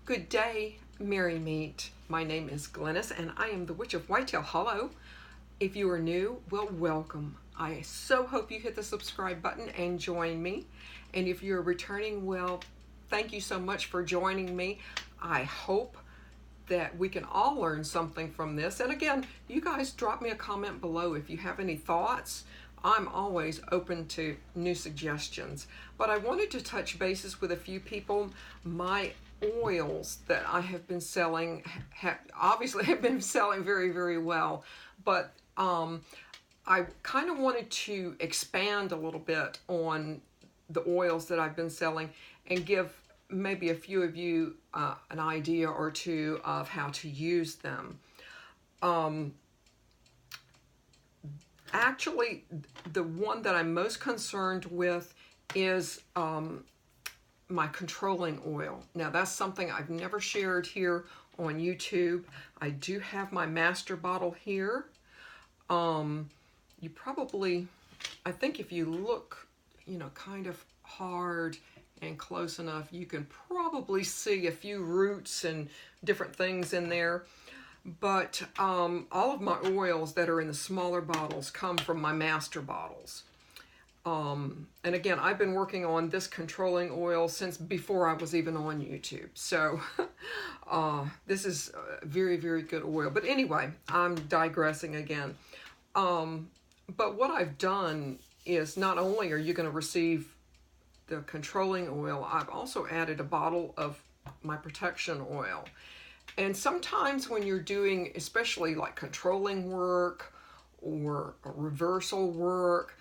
Good day, Merry Meet. My name is Glennis and I am the Witch of Whitetail Hollow. If you are new, well, welcome. I so hope you hit the subscribe button and join me. And if you're returning, well, thank you so much for joining me. I hope that we can all learn something from this. And again, you guys drop me a comment below if you have any thoughts. I'm always open to new suggestions. But I wanted to touch bases with a few people. My oils that I have been selling obviously have been selling very, very well. But I kind of wanted to expand a little bit on the oils that I've been selling and give maybe a few of you an idea or two of how to use them. Actually, the one that I'm most concerned with is my controlling oil. Now, that's something I've never shared here on YouTube. I do have my master bottle here. You probably, I think if you look, kind of hard and close enough, you can probably see a few roots and different things in there. But all of my oils that are in the smaller bottles come from my master bottles. And again, I've been working on this controlling oil since before I was even on YouTube. So this is a very, very good oil. But anyway, I'm digressing again. But what I've done is not only are you going to receive the controlling oil, I've also added a bottle of my protection oil. And sometimes when you're doing, especially like controlling work or reversal work,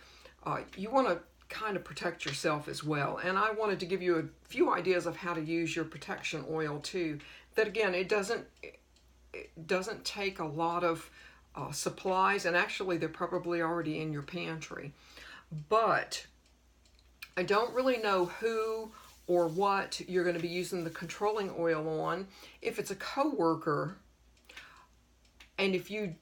you want to kind of protect yourself as well. And I wanted to give you a few ideas of how to use your protection oil too. That again, it doesn't take a lot of supplies, and actually they're probably already in your pantry. But I don't really know who or what you're going to be using the controlling oil on. If it's a coworker, and if you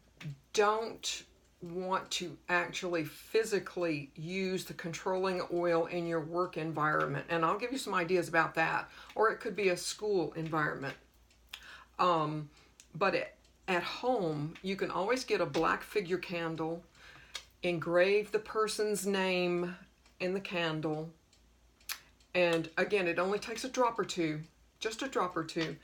don't want to actually physically use the controlling oil in your work environment, and I'll give you some ideas about that, or it could be a school environment. But at home, you can always get a black figure candle, engrave the person's name in the candle, and again, it only takes a drop or two, just a drop or two,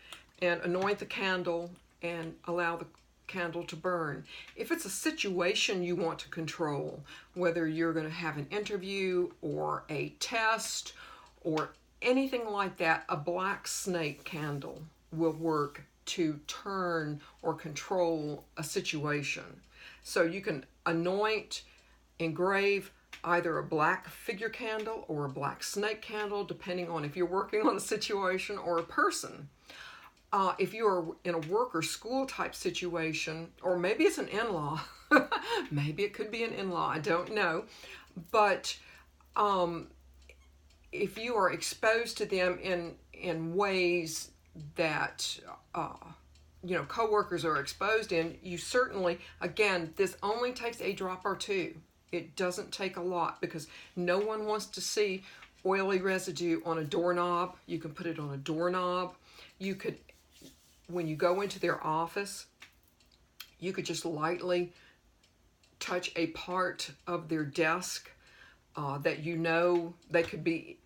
and anoint the candle and allow the candle to burn. If it's a situation you want to control, whether you're going to have an interview or a test or anything like that, a black snake candle will work to turn or control a situation. So you can anoint, engrave either a black figure candle or a black snake candle, depending on if you're working on a situation or a person. If you're in a work or school type situation, or maybe it's an in-law, maybe it could be an in-law, I don't know. But if you are exposed to them in ways that coworkers are exposed in, you certainly, again, this only takes a drop or two. It doesn't take a lot because no one wants to see oily residue on a doorknob. You can put it on a doorknob. You could, when you go into their office, you could just lightly touch a part of their desk that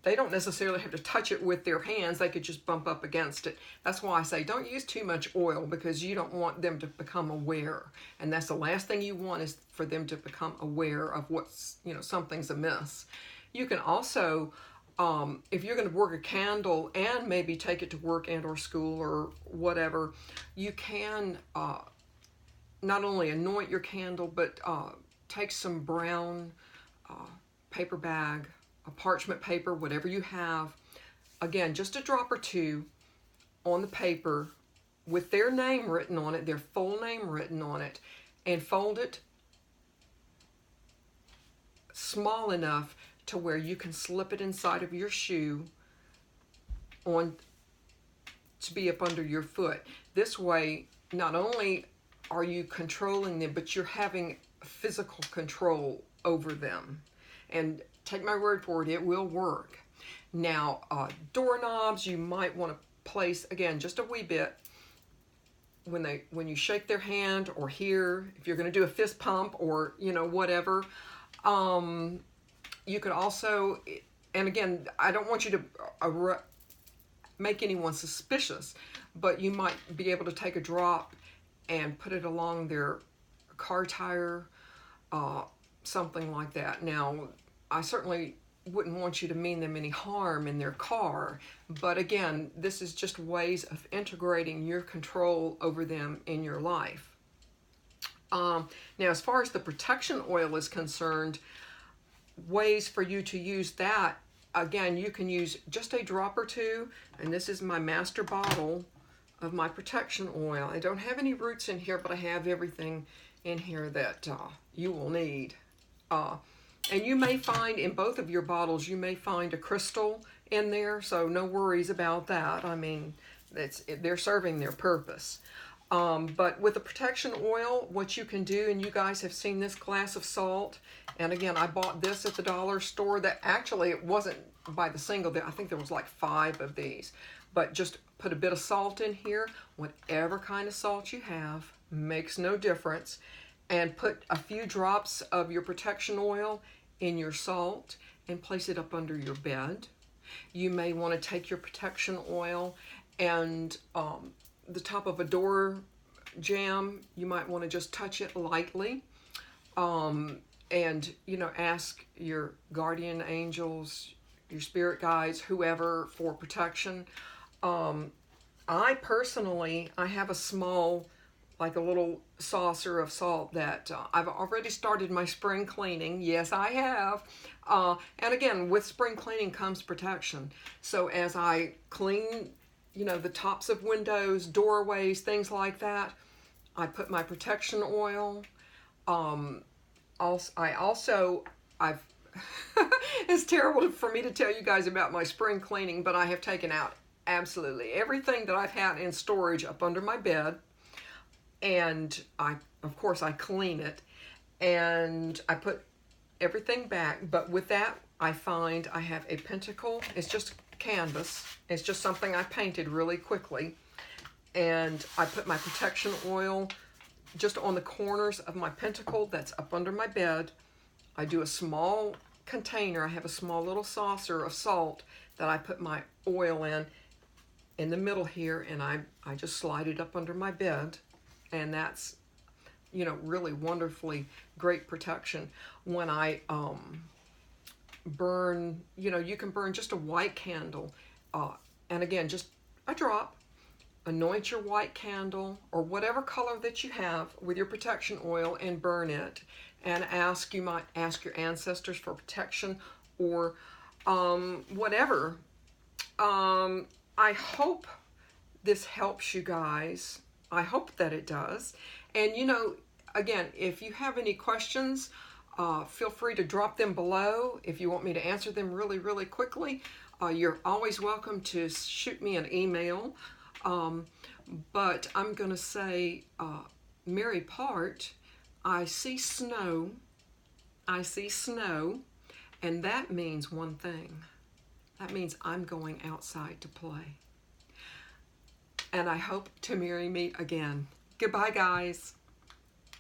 they don't necessarily have to touch it with their hands. They could just bump up against it. That's why I say don't use too much oil, because you don't want them to become aware. And that's the last thing you want, is for them to become aware of what's, something's amiss. You can also, if you're going to work a candle and maybe take it to work and or school or whatever, you can not only anoint your candle, but take some brown paper bag, a parchment paper, whatever you have. Again, just a drop or two on the paper with their name written on it, their full name written on it, and fold it small enough to where you can slip it inside of your shoe to be up under your foot. This way, not only are you controlling them, but you're having physical control over them. And take my word for it, it will work. Now, doorknobs, you might want to place, again, just a wee bit when you shake their hand, or here, if you're going to do a fist pump, or whatever. You could also, and again, I don't want you to make anyone suspicious, but you might be able to take a drop and put it along their car tire, something like that. Now, I certainly wouldn't want you to mean them any harm in their car, but again, this is just ways of integrating your control over them in your life. Now, as far as the protection oil is concerned, ways for you to use that, again, you can use just a drop or two, and this is my master bottle of my protection oil. I don't have any roots in here, but I have everything in here that you will need. And you may find in both of your bottles, you may find a crystal in there, so no worries about that. I mean, they're serving their purpose. But with the protection oil, what you can do, and you guys have seen this glass of salt, and again, I bought this at the dollar store. That actually, it wasn't by the single, I think there was like 5 of these, but just put a bit of salt in here, whatever kind of salt you have, makes no difference, and put a few drops of your protection oil in your salt and place it up under your bed. You may want to take your protection oil and the top of a door jamb, you might want to just touch it lightly, and ask your guardian angels, your spirit guides, whoever, for protection. I personally, I have a small, like a little saucer of salt that I've already started my spring cleaning. Yes, I have. And again, with spring cleaning comes protection. So as I clean, the tops of windows, doorways, things like that, I put my protection oil. I've it's terrible for me to tell you guys about my spring cleaning, but I have taken out absolutely everything that I've had in storage up under my bed. And of course, I clean it, and I put everything back. But with that, I find I have a pentacle. It's just canvas. It's just something I painted really quickly. And I put my protection oil just on the corners of my pentacle that's up under my bed. I do a small container. I have a small little saucer of salt that I put my oil in the middle here, and I just slide it up under my bed. And that's, really wonderfully great protection. When I burn, you can burn just a white candle. And again, just a drop. Anoint your white candle, or whatever color that you have, with your protection oil, and burn it. And you might ask your ancestors for protection, or whatever. I hope this helps you guys. I hope that it does. And again, if you have any questions, feel free to drop them below. If you want me to answer them really, really quickly, you're always welcome to shoot me an email. But I'm going to say, Mary Part, I see snow, and that means one thing. That means I'm going outside to play. And I hope to marry me again. Goodbye, guys.